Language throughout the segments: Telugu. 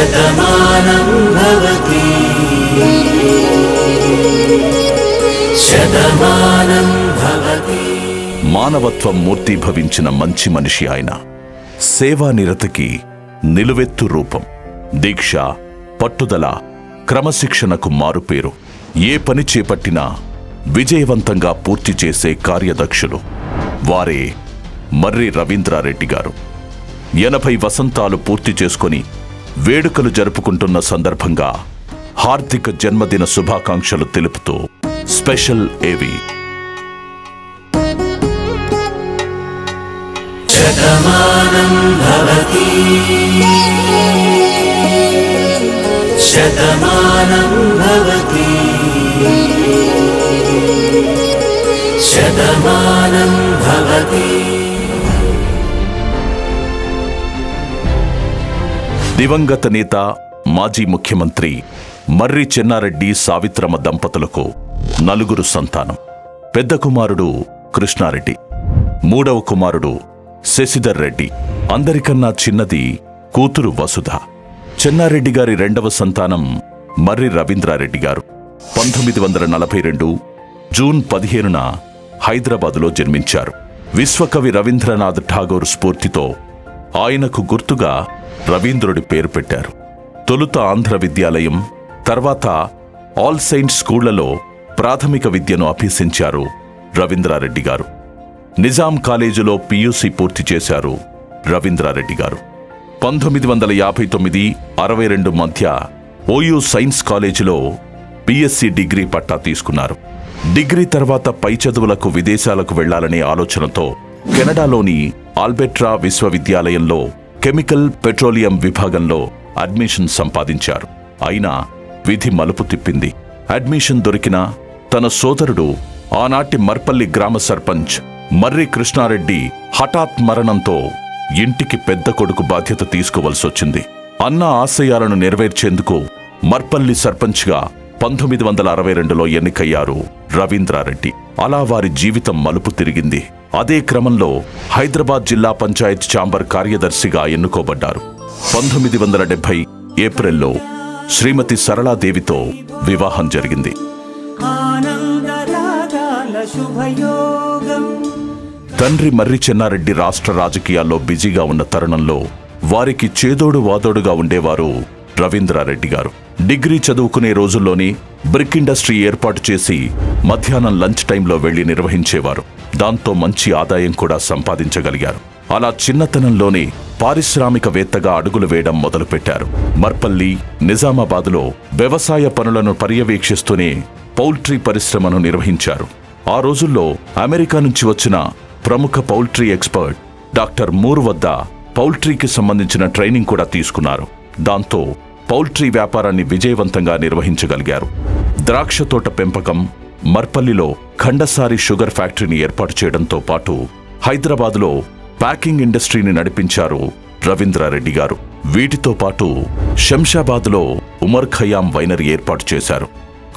శతమానం భవతి శతమానం భవతి. మానవత్వం మూర్తీభవించిన మంచి మనిషి ఆయన. సేవానిరతికి నిలువెత్తు రూపం. దీక్ష, పట్టుదల, క్రమశిక్షణకు మారుపేరు. ఏ పని చేపట్టినా విజయవంతంగా పూర్తి చేసే కార్యదక్షులు. వారే మర్రి రవీంద్రారెడ్డి గారు. 80 వసంతాలు పూర్తి చేసుకుని వేడుకలు జరుపుకుంటున్న సందర్భంగా హార్దిక జన్మదిన శుభాకాంక్షలు తెలుపుతూ స్పెషల్ ఏవి. శతమానం భవతి శతమానం భవతి శతమానం భవతి. దివంగత నేత, మాజీ ముఖ్యమంత్రి మర్రి చెన్నారెడ్డి సావిత్రమ్మ దంపతులకు 4 సంతానం. పెద్ద కుమారుడు కృష్ణారెడ్డి, మూడవ కుమారుడు శశిధర్ రెడ్డి, అందరికన్నా చిన్నది కూతురు వసుధ. చెన్నారెడ్డి గారి 2వ సంతానం మర్రి రవీంద్రారెడ్డి గారు 1942 జూన్ 15న హైదరాబాదులో జన్మించారు. విశ్వకవి రవీంద్రనాథ్ ఠాగూర్ స్ఫూర్తితో ఆయనకు గుర్తుగా రవీంద్రుడి పేరు పెట్టారు. తొలుత ఆంధ్ర విద్యాలయం, తర్వాత ఆల్ సెయింట్స్ స్కూళ్లలో ప్రాథమిక విద్యను అభ్యసించారు రవీంద్రారెడ్డి గారు. నిజాం కాలేజీలో PUC పూర్తి చేశారు రవీంద్రారెడ్డి గారు. 1959-62 మధ్య OU సైన్స్ కాలేజీలో BSc డిగ్రీ పట్టా తీసుకున్నారు. డిగ్రీ తర్వాత పై చదువులకు విదేశాలకు వెళ్లాలనే ఆలోచనతో కెనడాలోని ఆల్బెట్రా విశ్వవిద్యాలయంలో కెమికల్ పెట్రోలియం విభాగంలో అడ్మిషన్ సంపాదించారు. అయినా విధి మలుపు తిప్పింది. అడ్మిషన్ దొరికినా తన సోదరుడు, ఆనాటి మర్పల్లి గ్రామ సర్పంచ్ మర్రి కృష్ణారెడ్డి హఠాత్ మరణంతో ఇంటికి పెద్ద కొడుకు బాధ్యత తీసుకోవలసొచ్చింది. అన్న ఆశయాలను నెరవేర్చేందుకు మర్పల్లి సర్పంచ్గా 1962లో ఎన్నికయ్యారు రవీంద్రారెడ్డి. అలా వారి జీవితం మలుపు తిరిగింది. అదే క్రమంలో హైదరాబాద్ జిల్లా పంచాయత్ ఛాంబర్ కార్యదర్శిగా ఎన్నుకోబడ్డారు. 1970 ఏప్రిల్లో శ్రీమతి సరళాదేవితో వివాహం జరిగింది. తండ్రి మర్రి చెన్నారెడ్డి రాష్ట్ర రాజకీయాల్లో బిజీగా ఉన్న తరుణంలో వారికి చేదోడు వాదోడుగా ఉండేవారు రవీంద్రారెడ్డి గారు. డిగ్రీ చదువుకునే రోజుల్లోనే బ్రిక్ ఇండస్ట్రీ ఏర్పాటు చేసి మధ్యాహ్నం లంచ్ టైంలో వెళ్లి నిర్వహించేవారు. దాంతో మంచి ఆదాయం కూడా సంపాదించగలిగారు. అలా చిన్నతనంలోనే పారిశ్రామికవేత్తగా అడుగులు వేయడం మొదలుపెట్టారు. మర్పల్లి, నిజామాబాదులో వ్యవసాయ పనులను పర్యవేక్షిస్తూనే పౌల్ట్రీ పరిశ్రమను నిర్వహించారు. ఆ రోజుల్లో అమెరికా నుంచి వచ్చిన ప్రముఖ పౌల్ట్రీ ఎక్స్పర్ట్ డాక్టర్ మూర్ వద్ద పౌల్ట్రీకి సంబంధించిన ట్రైనింగ్ కూడా తీసుకున్నారు. దాంతో పౌల్ట్రీ వ్యాపారాన్ని విజయవంతంగా నిర్వహించగలిగారు. ద్రాక్ష తోట పెంపకం, మర్పల్లిలో ఖండసారి షుగర్ ఫ్యాక్టరీని ఏర్పాటు చేయడంతో పాటు హైదరాబాదులో ప్యాకింగ్ ఇండస్ట్రీని నడిపించారు రవీంద్రారెడ్డి గారు. వీటితో పాటు శంషాబాద్లో ఉమర్ ఖయాం వైనరీ ఏర్పాటు చేశారు.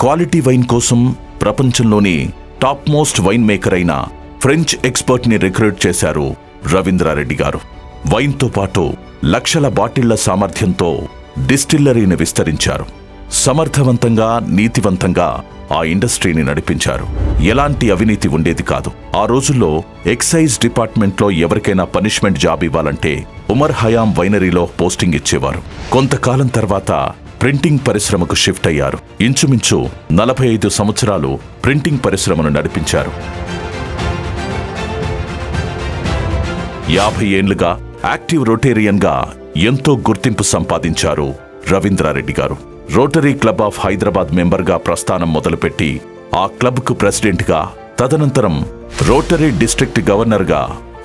క్వాలిటీ వైన్ కోసం ప్రపంచంలోని టాప్ మోస్ట్ వైన్ మేకర్ అయిన ఫ్రెంచ్ ఎక్స్పర్ట్ని రిక్రూట్ చేశారు రవీంద్రారెడ్డి గారు. వైన్తో పాటు లక్షల బాటిళ్ల సామర్థ్యంతో డిస్టిల్లరీని విస్తరించారు. సమర్థవంతంగా, నీతివంతంగా ఆ ఇండస్ట్రీని నడిపించారు. ఎలాంటి అవినీతి ఉండేది కాదు. ఆ రోజుల్లో ఎక్సైజ్ డిపార్ట్మెంట్లో ఎవరికైనా పనిష్మెంట్ జాబ్ ఇవ్వాలంటే ఉమర్ ఖయాం వైనరీలో పోస్టింగ్ ఇచ్చేవారు. కొంతకాలం తర్వాత ప్రింటింగ్ పరిశ్రమకు షిఫ్ట్ అయ్యారు. ఇంచుమించు 45 సంవత్సరాలు ప్రింటింగ్ పరిశ్రమను నడిపించారు. 50 ఏళ్లుగా యాక్టివ్ రోటేరియన్గా ఎంతో గుర్తింపు సంపాదించారు రవీంద్రారెడ్డి గారు. రోటరీ క్లబ్ ఆఫ్ హైదరాబాద్ మెంబర్గా ప్రస్థానం మొదలుపెట్టి ఆ క్లబ్కు ప్రెసిడెంట్గా, తదనంతరం రోటరీ డిస్ట్రిక్ట్ గవర్నర్గా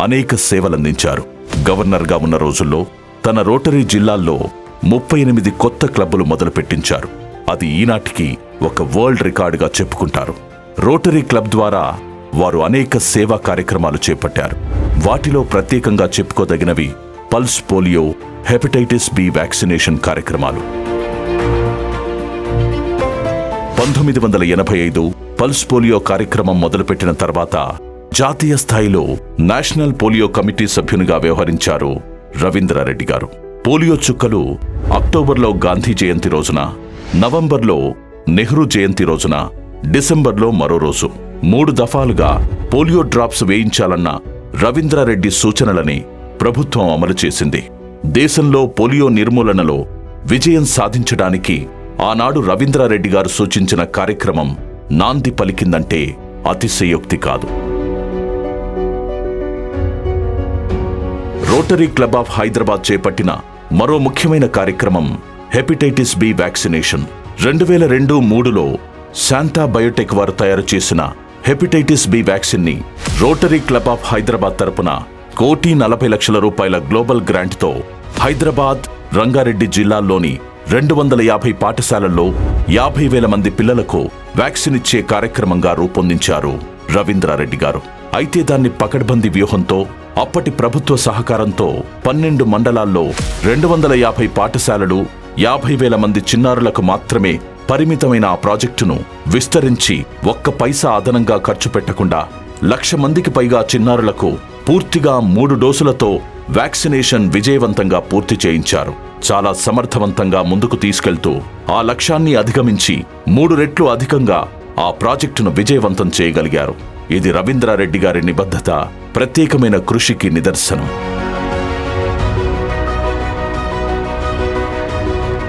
అనేక సేవలందించారు. గవర్నర్గా ఉన్న రోజుల్లో తన రోటరీ జిల్లాల్లో 38 కొత్త క్లబ్బులు మొదలుపెట్టించారు. అది ఈనాటికి ఒక వరల్డ్ రికార్డుగా చెప్పుకుంటారు. రోటరీ క్లబ్ ద్వారా వారు అనేక సేవా కార్యక్రమాలు చేపట్టారు. వాటిలో ప్రత్యేకంగా చెప్పుకోదగినవి pulse polio, hepatitis B vaccination కార్యక్రమాలు. 1985 పల్స్ పోలియో కార్యక్రమం మొదలుపెట్టిన తర్వాత జాతీయ స్థాయిలో నేషనల్ పోలియో కమిటీ సభ్యునిగా వ్యవహరించారు రవీంద్రారెడ్డి గారు. పోలియో చుక్కలు అక్టోబర్లో గాంధీ జయంతి రోజున, నవంబర్లో నెహ్రూ జయంతి రోజున, డిసెంబర్లో మరో రోజు 3 దఫాలుగా పోలియో డ్రాప్స్ వేయించాలన్న రవీంద్రారెడ్డి సూచనలని ప్రభుత్వం అమలు చేసింది. దేశంలో పోలియో నిర్మూలనలో విజయం సాధించడానికి ఆనాడు రవీంద్రారెడ్డి గారు సూచించిన కార్యక్రమం నాంది పలికిందంటే అతిశయోక్తి కాదు. రోటరీ క్లబ్ ఆఫ్ హైదరాబాద్ చేపట్టిన మరో ముఖ్యమైన కార్యక్రమం హెపటైటిస్ బి వ్యాక్సినేషన్. 2002-3లో శాంతా బయోటెక్ వారు తయారు చేసిన హెపటైటిస్ బి వ్యాక్సిన్ ని రోటరీ క్లబ్ ఆఫ్ హైదరాబాద్ తరపున ₹1,40,00,000 గ్లోబల్ గ్రాంట్తో హైదరాబాద్, రంగారెడ్డి జిల్లాల్లోని 250 పాఠశాలల్లో 50,000 మంది పిల్లలకు వ్యాక్సిన్ ఇచ్చే కార్యక్రమంగా రూపొందించారు రవీంద్రారెడ్డి గారు. అయితే దాన్ని పకడ్బందీ వ్యూహంతో, అప్పటి ప్రభుత్వ సహకారంతో 12 మండలాల్లో 250 పాఠశాలలు, 50,000 మంది చిన్నారులకు మాత్రమే పరిమితమైన ఆ ప్రాజెక్టును విస్తరించి ఒక్క పైసా అదనంగా ఖర్చు పెట్టకుండా 1,00,000 మందికి పైగా చిన్నారులకు పూర్తిగా 3 డోసులతో వ్యాక్సినేషన్ విజయవంతంగా పూర్తి చేయించారు. చాలా సమర్థవంతంగా ముందుకు తీసుకెళ్తూ ఆ లక్ష్యాన్ని అధిగమించి 3 రెట్లు అధికంగా ఆ ప్రాజెక్టును విజయవంతం చేయగలిగారు. ఇది రవీంద్రారెడ్డి గారి నిబద్ధత, ప్రత్యేకమైన కృషికి నిదర్శనం.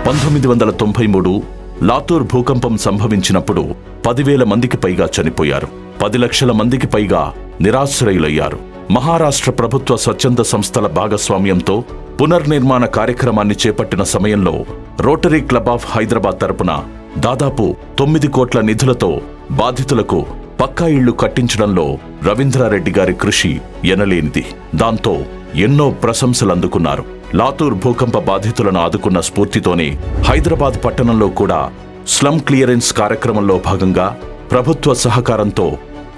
1993 లాతూర్ భూకంపం సంభవించినప్పుడు 10,000 మందికి పైగా చనిపోయారు. 10 లక్షల మందికి పైగా నిరాశ్రయులయ్యారు. మహారాష్ట్ర ప్రభుత్వ స్వచ్ఛంద సంస్థల భాగస్వామ్యంతో పునర్నిర్మాణ కార్యక్రమాన్ని చేపట్టిన సమయంలో రోటరీ క్లబ్ ఆఫ్ హైదరాబాద్ తరపున దాదాపు 9 కోట్ల నిధులతో బాధితులకు పక్కా ఇళ్లు కట్టించడంలో రవీంద్రారెడ్డి గారి కృషి ఎనలేనిది. దాంతో ఎన్నో ప్రశంసలు అందుకున్నారు. లాతూర్ భూకంప బాధితులను ఆదుకున్న స్ఫూర్తితోనే హైదరాబాద్ పట్టణంలో కూడా స్లమ్ క్లియరెన్స్ కార్యక్రమంలో భాగంగా ప్రభుత్వ సహకారంతో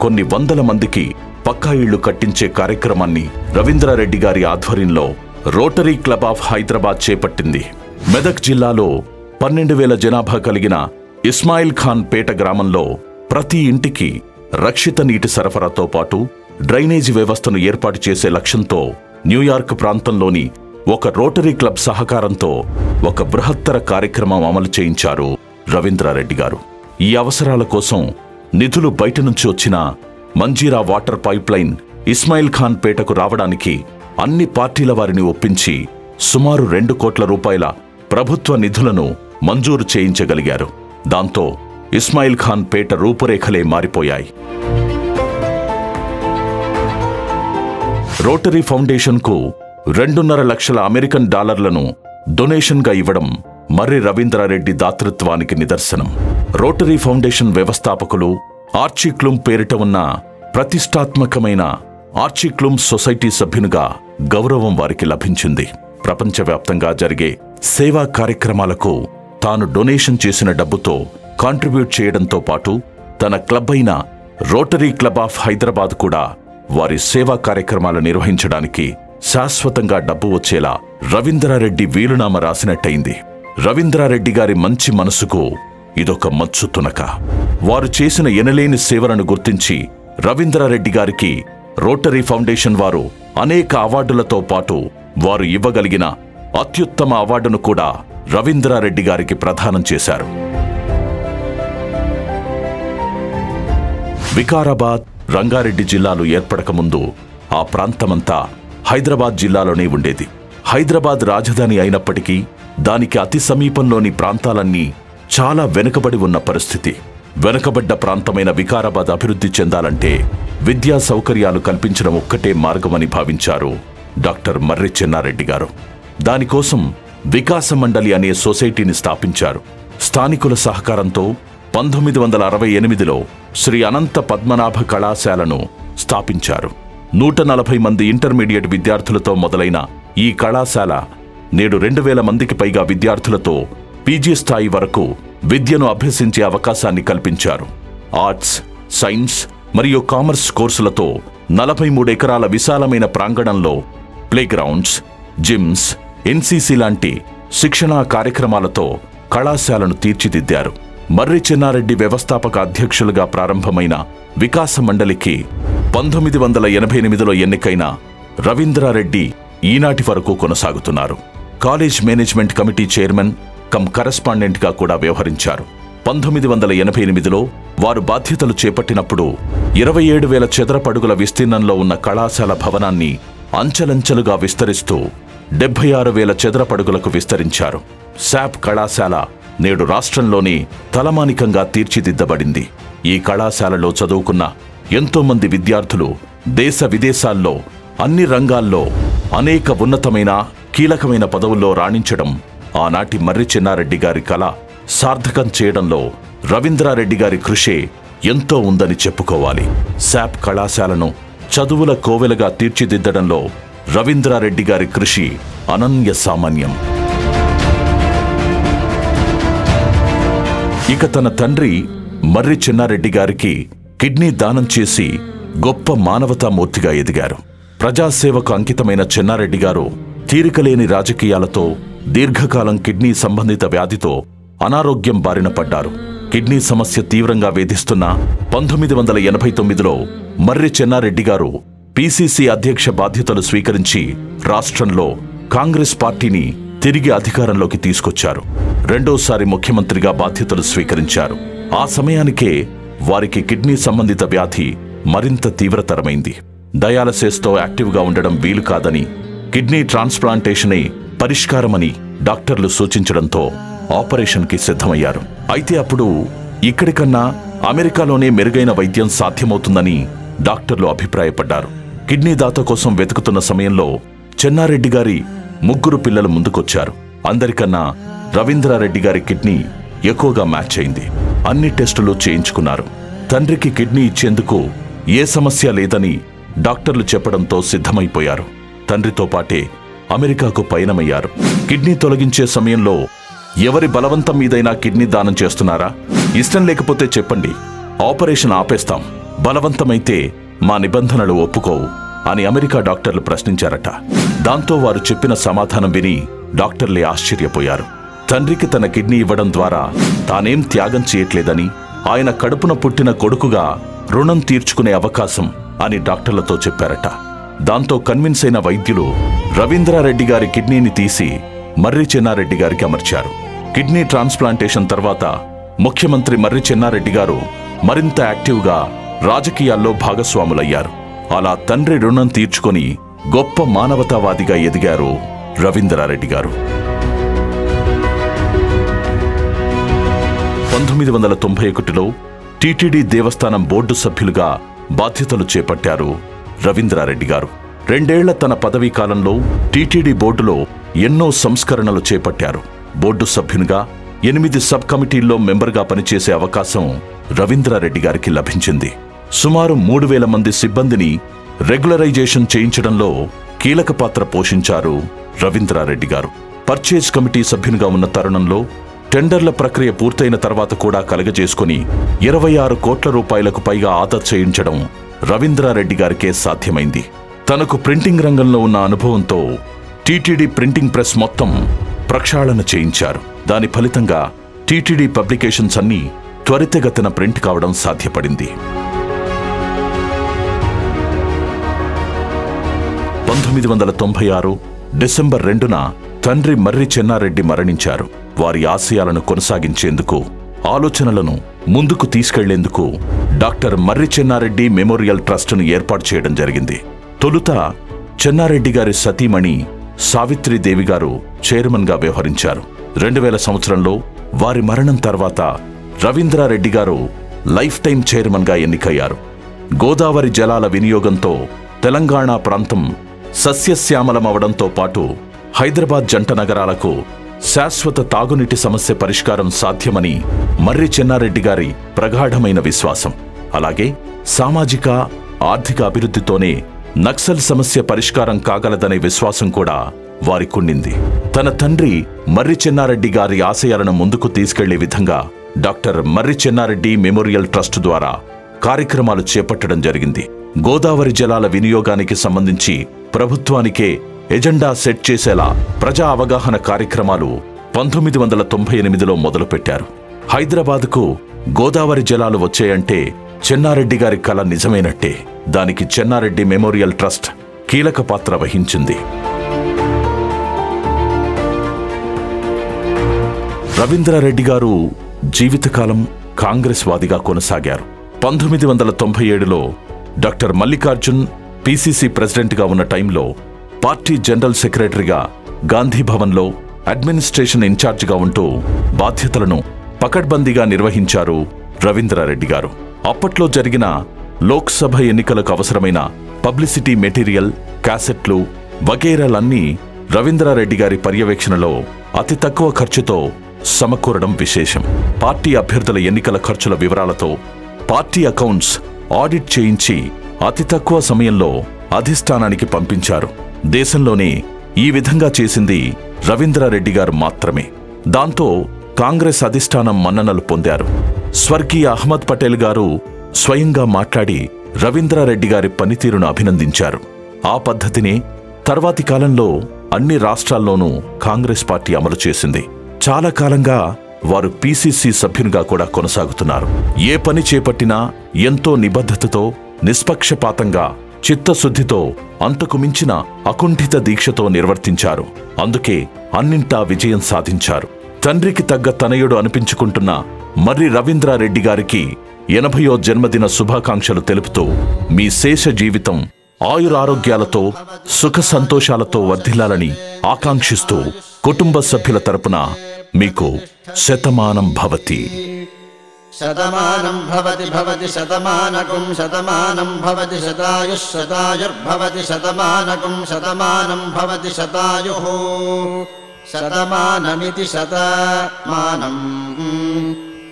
కొన్ని వందల మందికి పక్కా ఇళ్లు కట్టించే కార్యక్రమాన్ని రవీంద్రారెడ్డి గారి ఆధ్వర్యంలో రోటరీ క్లబ్ ఆఫ్ హైదరాబాద్ చేపట్టింది. మెదక్ జిల్లాలో 12,000 జనాభా కలిగిన ఇస్మాయిల్ ఖాన్ పేట గ్రామంలో ప్రతి ఇంటికి రక్షిత నీటి సరఫరాతో పాటు డ్రైనేజీ వ్యవస్థను ఏర్పాటు చేసే లక్ష్యంతో న్యూయార్క్ ప్రాంతంలోని ఒక రోటరీ క్లబ్ సహకారంతో ఒక బృహత్తర కార్యక్రమం అమలు చేయించారు రవీంద్రారెడ్డి గారు. ఈ అవసరాల కోసం నిధులు బయట నుంచి వచ్చిన Manjira water pipe line Ismail Khan పేటకు రావడానికి అన్ని పార్టీల వారిని ఒప్పించి సుమారు ₹2 కోట్ల ప్రభుత్వ నిధులను మంజూరు చేయించగలిగారు. దాంతో ఇస్మాయిల్ ఖాన్ పేట రూపురేఖలే మారిపోయాయి. రోటరీ ఫౌండేషన్కు $2.5 లక్షల అమెరికన్ డాలర్లను డొనేషన్గా ఇవ్వడం మర్రి రవీంద్రారెడ్డి దాతృత్వానికి నిదర్శనం. రోటరీ ఫౌండేషన్ వ్యవస్థాపకులు ఆర్చీ క్లూమ్ పేరిట ఉన్న ప్రతిష్టాత్మకమైన ఆర్చీ క్లూమ్ సొసైటీ సభ్యునిగా గౌరవం వారికి లభించింది. ప్రపంచవ్యాప్తంగా జరిగే సేవా కార్యక్రమాలకు తాను డొనేషన్ చేసిన డబ్బుతో కాంట్రిబ్యూట్ చేయడంతో పాటు తన క్లబ్ అయిన రోటరీ క్లబ్ ఆఫ్ హైదరాబాద్ కూడా వారి సేవా కార్యక్రమాలు నిర్వహించడానికి శాశ్వతంగా డబ్బు వచ్చేలా రవీంద్రారెడ్డి వీలునామా రాసినట్టయింది. రవీంద్రారెడ్డి గారి మంచి మనసుకు ఇదొక మచ్చు తునక. వారు చేసిన ఎనలేని సేవలను గుర్తించి రవీంద్రారెడ్డి గారికి రోటరీ ఫౌండేషన్ వారు అనేక అవార్డులతో పాటు వారు ఇవ్వగలిగిన అత్యుత్తమ అవార్డును కూడా రవీంద్రారెడ్డి గారికి ప్రదానం చేశారు. వికారాబాద్, రంగారెడ్డి జిల్లాలు ఏర్పడకముందు ఆ ప్రాంతమంతా హైదరాబాద్ జిల్లాలోనే ఉండేది. హైదరాబాద్ రాజధాని అయినప్పటికీ దానికి అతి సమీపంలోని ప్రాంతాలన్నీ చాలా వెనుకబడి ఉన్న పరిస్థితి. వెనుకబడ్డ ప్రాంతమైన వికారాబాద్ అభివృద్ధి చెందాలంటే విద్యా సౌకర్యాలు కల్పించడం ఒక్కటే మార్గమని భావించారు డాక్టర్ మర్రి చెన్నారెడ్డి గారు. దానికోసం వికాస మండలి అనే సొసైటీని స్థాపించారు. స్థానికుల సహకారంతో 1968లో శ్రీ అనంత పద్మనాభ కళాశాలను స్థాపించారు. 140 మంది ఇంటర్మీడియట్ విద్యార్థులతో మొదలైన ఈ కళాశాల నేడు 2,000 మందికి పైగా విద్యార్థులతో పీజీ స్థాయి వరకు విద్యను అభ్యసించే అవకాశాన్ని కల్పించారు. ఆర్ట్స్, సైన్స్ మరియు కామర్స్ కోర్సులతో 43 ఎకరాల విశాలమైన ప్రాంగణంలో ప్లేగ్రౌండ్స్, జిమ్స్, ఎన్సీసీ లాంటి శిక్షణా కార్యక్రమాలతో కళాశాలను తీర్చిదిద్దారు. మర్రి చెన్నారెడ్డి వ్యవస్థాపక అధ్యక్షులుగా ప్రారంభమైన వికాస మండలికి 1988లో ఎన్నికైన రవీంద్రారెడ్డి ఈనాటి వరకు కొనసాగుతున్నారు. College management committee chairman cum కరెస్పాండెంట్గా కూడా వ్యవహరించారు. 1988లో వారు బాధ్యతలు చేపట్టినప్పుడు 27,000 చదరపడుగుల విస్తీర్ణంలో ఉన్న కళాశాల భవనాన్ని అంచెలంచెలుగా విస్తరిస్తూ 76,000 చదరపడుగులకు విస్తరించారు. శాప్ కళాశాల నేడు రాష్ట్రంలోని తలమానికంగా తీర్చిదిద్దబడింది. ఈ కళాశాలలో చదువుకున్న ఎంతో మంది విద్యార్థులు దేశ విదేశాల్లో అన్ని రంగాల్లో అనేక ఉన్నతమైన కీలకమైన పదవుల్లో రాణించడం ఆనాటి మర్రి చెన్నారెడ్డి గారి కళ సార్థకం చేయడంలో రవీంద్రారెడ్డి గారి కృషి ఎంతో ఉందని చెప్పుకోవాలి. శాప్ కళాశాలను చదువుల కోవెలగా తీర్చిదిద్దడంలో రవీంద్రారెడ్డి గారి కృషి అనన్య సామాన్యం. ఇక తన తండ్రి మర్రి చెన్నారెడ్డి గారికి కిడ్నీ దానం చేసి గొప్ప మానవతామూర్తిగా ఎదిగారు. ప్రజాసేవకు అంకితమైన చెన్నారెడ్డి గారు తీరికలేని రాజకీయాలతో దీర్ఘకాలం కిడ్నీ సంబంధిత వ్యాధితో అనారోగ్యం బారిన పడ్డారు. కిడ్నీ సమస్య తీవ్రంగా వేధిస్తున్న 1989లో మర్రి చెన్నారెడ్డి గారు పిసిసి అధ్యక్ష బాధ్యతలు స్వీకరించి రాష్ట్రంలో కాంగ్రెస్ పార్టీని తిరిగి అధికారంలోకి తీసుకొచ్చారు. రెండోసారి ముఖ్యమంత్రిగా బాధ్యతలు స్వీకరించారు. ఆ సమయానికే వారికి కిడ్నీ సంబంధిత వ్యాధి మరింత తీవ్రతరమైంది. డయాలసిస్తో యాక్టివ్గా ఉండడం వీలు కాదని, కిడ్నీ ట్రాన్స్ప్లాంటేషనే పరిష్కారమని డాక్టర్లు సూచించడంతో ఆపరేషన్కి సిద్ధమయ్యారు. అయితే అప్పుడు ఇక్కడికన్నా అమెరికాలోనే మెరుగైన వైద్యం సాధ్యమవుతుందని డాక్టర్లు అభిప్రాయపడ్డారు. కిడ్నీ దాత కోసం వెతుకుతున్న సమయంలో చెన్నారెడ్డి గారి 3 పిల్లలు ముందుకొచ్చారు. అందరికన్నా రవీంద్రారెడ్డి గారి కిడ్నీ ఎక్కువగా మ్యాచ్ అయింది. అన్ని టెస్టులు చేయించుకున్నారు. తండ్రికి కిడ్నీ ఇచ్చేందుకు ఏ సమస్య లేదని డాక్టర్లు చెప్పడంతో సిద్ధమైపోయారు. తండ్రితో పాటే అమెరికాకు పయనమయ్యారు. కిడ్నీ తొలగించే సమయంలో ఎవరి బలవంతం మీదైనా కిడ్నీ దానం చేస్తున్నారా? ఇష్టం లేకపోతే చెప్పండి, ఆపరేషన్ ఆపేస్తాం. బలవంతమైతే మా నిబంధనలు ఒప్పుకోవు అని అమెరికా డాక్టర్లు ప్రశ్నించారట. దాంతో వారు చెప్పిన సమాధానం విని డాక్టర్లే ఆశ్చర్యపోయారు. తండ్రికి తన కిడ్నీ ఇవ్వడం ద్వారా తానేం త్యాగం చేయట్లేదని, ఆయన కడుపున పుట్టిన కొడుకుగా రుణం తీర్చుకునే అవకాశం అని డాక్టర్లతో చెప్పారట. దాంతో కన్విన్స్ అయిన వైద్యులు రవీంద్రారెడ్డి గారి కిడ్నీని తీసి మర్రి చెన్నారెడ్డి గారికి అమర్చారు. కిడ్నీ ట్రాన్స్ప్లాంటేషన్ తర్వాత ముఖ్యమంత్రి మర్రి చెన్నారెడ్డి గారు మరింత యాక్టివ్గా రాజకీయాల్లో భాగస్వాములయ్యారు. అలా తండ్రి రుణం తీర్చుకొని గొప్ప మానవతావాదిగా ఎదిగారు రవీంద్రారెడ్డి గారు. 1991లో టీటీడీ దేవస్థానం బోర్డు సభ్యులుగా బాధ్యతలు చేపట్టారు రవీంద్రారెడ్డి గారు. 2 ఏళ్ల తన పదవీ కాలంలో టీటీడీ బోర్డులో ఎన్నో సంస్కరణలు చేపట్టారు. బోర్డు సభ్యునిగా 8 సబ్ కమిటీల్లో మెంబర్గా పనిచేసే అవకాశం రవీంద్రారెడ్డి గారికి లభించింది. సుమారు 3,000 మంది సిబ్బందిని రెగ్యులరైజేషన్ చేయించడంలో కీలక పాత్ర పోషించారు రవీంద్రారెడ్డి గారు. పర్చేజ్ కమిటీ సభ్యునిగా ఉన్న తరుణంలో టెండర్ల ప్రక్రియ పూర్తయిన తర్వాత కూడా కలగజేసుకుని 26 కోట్ల రూపాయలకు పైగా ఆదా చేయించడం రవీంద్రారెడ్డి గారికే సాధ్యమైంది. తనకు ప్రింటింగ్ రంగంలో ఉన్న అనుభవంతో టీటీడీ ప్రింటింగ్ ప్రెస్ మొత్తం ప్రక్షాళన చేయించారు. దాని ఫలితంగా టీటీడీ పబ్లికేషన్స్ అన్నీ త్వరితగతిన ప్రింట్ కావడం సాధ్యపడింది. 1996 డిసెంబర్ 2న తండ్రి మర్రి చెన్నారెడ్డి మరణించారు. వారి ఆశయాలను కొనసాగించేందుకు, ఆలోచనలను ముందుకు తీసుకెళ్లేందుకు డాక్టర్ మర్రి చెన్నారెడ్డి మెమోరియల్ ట్రస్టును ఏర్పాటు చేయడం జరిగింది. తొలుత చెన్నారెడ్డి గారి సతీమణి సావిత్రీదేవి గారు చైర్మన్గా వ్యవహరించారు. 2000 సంవత్సరంలో వారి మరణం తర్వాత రవీంద్రారెడ్డి గారు లైఫ్ టైం చైర్మన్గా ఎన్నికయ్యారు. గోదావరి జలాల వినియోగంతో తెలంగాణ ప్రాంతం సస్యశ్యామలమవడంతో పాటు హైదరాబాద్ జంట నగరాలకు శాశ్వత తాగునీటి సమస్య పరిష్కారం సాధ్యమని మర్రి చెన్నారెడ్డి గారి ప్రగాఢమైన విశ్వాసం. అలాగే సామాజిక ఆర్థిక అభివృద్ధితోనే నక్సల్ సమస్య పరిష్కారం కాగలదనే విశ్వాసం కూడా వారికుండింది. తన తండ్రి మర్రి చెన్నారెడ్డి గారి ఆశయాలను ముందుకు తీసుకెళ్లే విధంగా డాక్టర్ మర్రి చెన్నారెడ్డి మెమోరియల్ ట్రస్ట్ ద్వారా కార్యక్రమాలు చేపట్టడం జరిగింది. గోదావరి జలాల వినియోగానికి సంబంధించి ప్రభుత్వానికే ఎజెండా సెట్ చేసేలా ప్రజా అవగాహన కార్యక్రమాలు 1998లో మొదలుపెట్టారు. హైదరాబాద్కు గోదావరి జలాలు వచ్చాయంటే చెన్నారెడ్డి గారి కల నిజమైనట్టే. దానికి చెన్నారెడ్డి మెమోరియల్ ట్రస్ట్ కీలక పాత్ర వహించింది. రవీంద్రారెడ్డి గారు జీవితకాలం కాంగ్రెస్ వాదిగా కొనసాగారు. 1997లో డాక్టర్ మల్లికార్జున్ పిసిసి ప్రెసిడెంట్గా ఉన్న టైంలో పార్టీ జనరల్ సెక్రటరీగా గాంధీభవన్లో అడ్మినిస్ట్రేషన్ ఇన్ఛార్జిగా ఉంటూ బాధ్యతలను పకడ్బందీగా నిర్వహించారు రవీంద్రారెడ్డి గారు. అప్పట్లో జరిగిన లోక్సభ ఎన్నికలకు అవసరమైన పబ్లిసిటీ మెటీరియల్, క్యాసెట్లు వగైరాలన్నీ రవీంద్రారెడ్డి గారి పర్యవేక్షణలో అతి తక్కువ ఖర్చుతో సమకూరడం విశేషం. పార్టీ అభ్యర్థుల ఎన్నికల ఖర్చుల వివరాలతో పార్టీ అకౌంట్స్ ఆడిట్ చేయించి అతి తక్కువ సమయంలో అధిష్టానానికి పంపించారు. దేశంలోనే ఈ విధంగా చేసింది రవీంద్రారెడ్డి గారు మాత్రమే. దాంతో కాంగ్రెస్ అధిష్టానం మన్ననలు పొందారు. స్వర్గీయ అహ్మద్ పటేల్ గారు స్వయంగా మాట్లాడి రవీంద్రారెడ్డి గారి పనితీరును అభినందించారు. ఆ పద్ధతినే తర్వాతి కాలంలో అన్ని రాష్ట్రాల్లోనూ కాంగ్రెస్ పార్టీ అమలు చేసింది. చాలా కాలంగా వారు పిసిసి సభ్యునిగా కూడా కొనసాగుతున్నారు. ఏ పని చేపట్టినా ఎంతో నిబద్ధతతో, నిష్పక్షపాతంగా, చిత్తశుద్ధితో, అంతకు మించిన అకుంఠిత దీక్షతో నిర్వర్తించారు. అందుకే అన్నింటా విజయం సాధించారు. తండ్రికి తగ్గ తనయుడు అనిపించుకుంటున్న మర్రి రవీంద్రారెడ్డి గారికి 80వ జన్మదిన శుభాకాంక్షలు తెలుపుతూ మీ శేష జీవితం ఆయురారోగ్యాలతో, సుఖ సంతోషాలతో వర్ధిల్లాలని ఆకాంక్షిస్తూ కుటుంబ సభ్యుల తరపున మీకు శతమానం భవతి. శతమానం భవతి భవతి శతమానకం శతమానం భవతి శతాయుః శతాయుర్భవతి శతమానకం శతమానం భవతి శతాయుః శతమానమితి శతమానం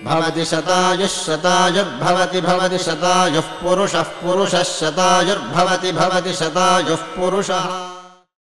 భవతి శతాయుః శతాయుర్భవతి భవతి శతాయుః పురుషః పురుషः శతాయుర్భవతి భవతి శతాయుః పురుషः.